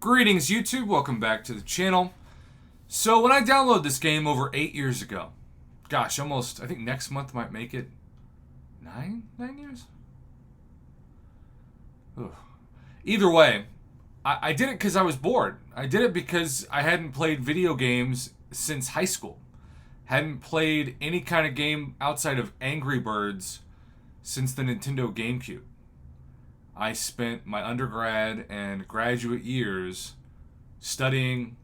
Greetings YouTube, welcome back to the channel. So when I downloaded this game over 8 years ago, gosh, almost, I think next month might make it 9 years? Ugh. Either way, I did it because I was bored. I did it because I hadn't played video games since high school. Hadn't played any kind of game outside of Angry Birds since the Nintendo GameCube. I spent my undergrad and graduate years studying,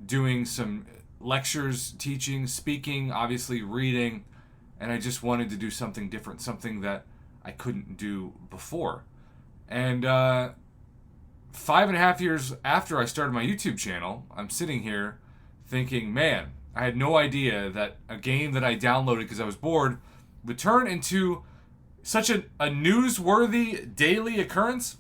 doing some lectures, teaching, speaking, obviously reading, and I just wanted to do something different, something that I couldn't do before. And 5.5 years after I started my YouTube channel, I'm sitting here thinking, man, I had no idea that a game that I downloaded because I was bored would turn into such a newsworthy daily occurrence.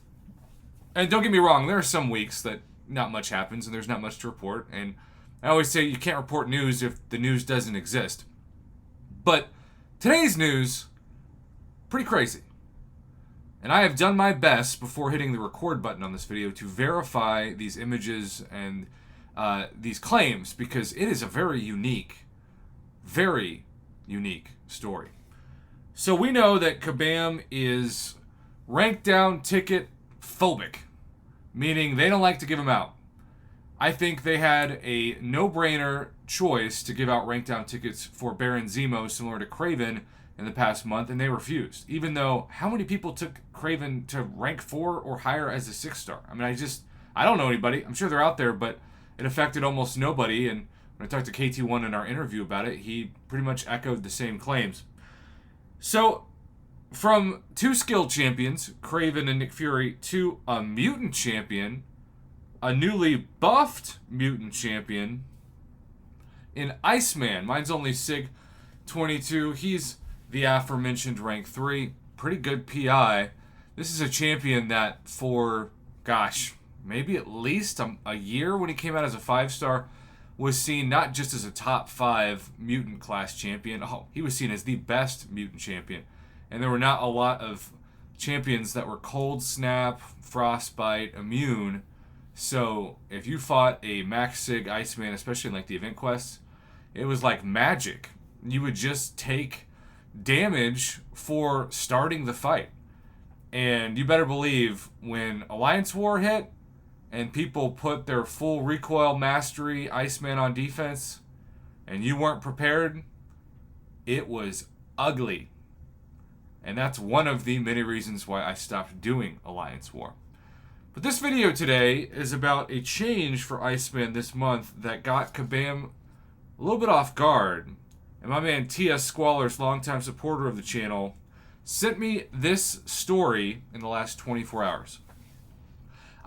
And don't get me wrong, there are some weeks that not much happens and there's not much to report. And I always say you can't report news if the news doesn't exist. But today's news, pretty crazy. And I have done my best before hitting the record button on this video to verify these images and these claims, because it is a very unique story. So we know that Kabam is rank down ticket phobic, meaning they don't like to give them out. I think they had a no-brainer choice to give out rank down tickets for Baron Zemo, similar to Craven, in the past month, and they refused. Even though, how many people took Craven to rank 4 or higher as a 6-star? I mean, I don't know anybody. I'm sure they're out there, but it affected almost nobody. And when I talked to KT1 in our interview about it, he pretty much echoed the same claims. So, from 2 skilled champions, Craven and Nick Fury, to a mutant champion, a newly buffed mutant champion, in Iceman. Mine's only Sig 22. He's the aforementioned rank 3. Pretty good PI. This is a champion that for, gosh, maybe at least a year when he came out as a 5-star, was seen not just as a top 5 mutant class champion. Oh, he was seen as the best mutant champion. And there were not a lot of champions that were cold snap, frostbite, immune. So if you fought a max sig Iceman, especially in like the event quests, it was like magic. You would just take damage for starting the fight. And you better believe when Alliance War hit, and people put their full recoil mastery Iceman on defense, and you weren't prepared, it was ugly. And that's one of the many reasons why I stopped doing Alliance War. But this video today is about a change for Iceman this month that got Kabam a little bit off guard. And my man T.S. Squallers, longtime supporter of the channel, sent me this story in the last 24 hours.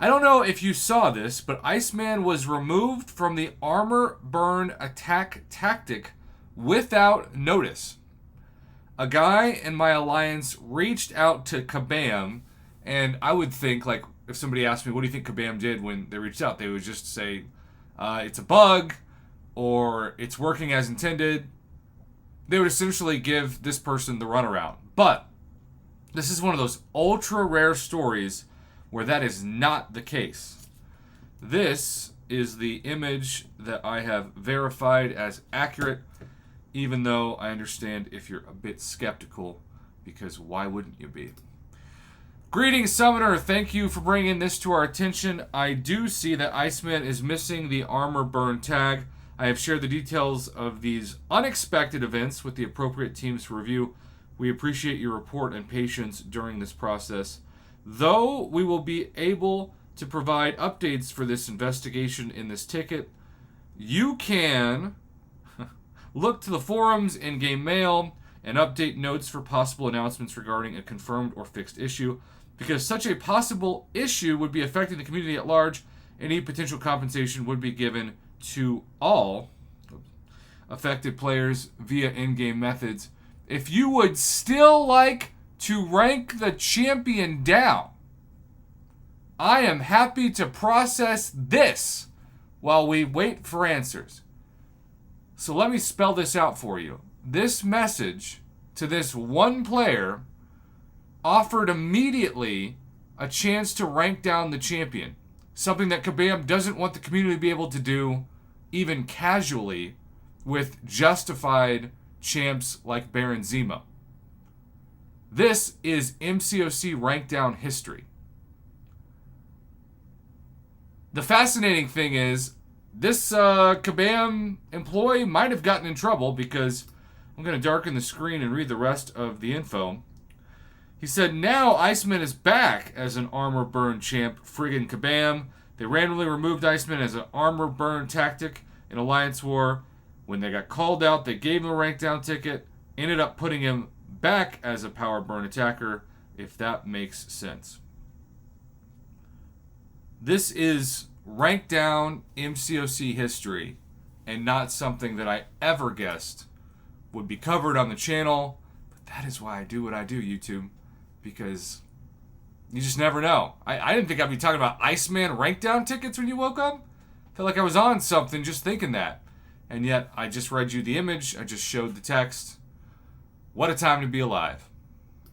I don't know if you saw this, but Iceman was removed from the armor burn attack tactic without notice. A guy in my alliance reached out to Kabam, and I would think, like, if somebody asked me, what do you think Kabam did when they reached out? They would just say, it's a bug, or it's working as intended. They would essentially give this person the runaround. But this is one of those ultra rare stories where that is not the case. This is the image that I have verified as accurate, even though I understand if you're a bit skeptical, because why wouldn't you be? Greetings, Summoner. Thank you for bringing this to our attention. I do see that Iceman is missing the armor burn tag. I have shared the details of these unexpected events with the appropriate teams to review. We appreciate your report and patience during this process. Though we will be able to provide updates for this investigation in this ticket, you can look to the forums, in-game mail, and update notes for possible announcements regarding a confirmed or fixed issue. Because such a possible issue would be affecting the community at large, any potential compensation would be given to all affected players via in-game methods. If you would still like to rank the champion down, I am happy to process this while we wait for answers. So let me spell this out for you. This message to this one player offered immediately a chance to rank down the champion. something that Kabam doesn't want the community to be able to do, even casually, with justified champs like Baron Zemo. This is MCOC rank down history. The fascinating thing is, this Kabam employee might have gotten in trouble because I'm going to darken the screen and read the rest of the info. He said, now Iceman is back as an armor burn champ, friggin' Kabam. They randomly removed Iceman as an armor burn tactic in Alliance War. When they got called out, they gave him a rank down ticket, ended up putting him back as a power burn attacker, if that makes sense. This is rank down MCOC history and not something that I ever guessed would be covered on the channel. But that is why I do what I do, YouTube, because you just never know. I didn't think I'd be talking about Iceman rank down tickets when you woke up. I felt like I was on something just thinking that. And yet I just read you the image. I just showed the text. What a time to be alive.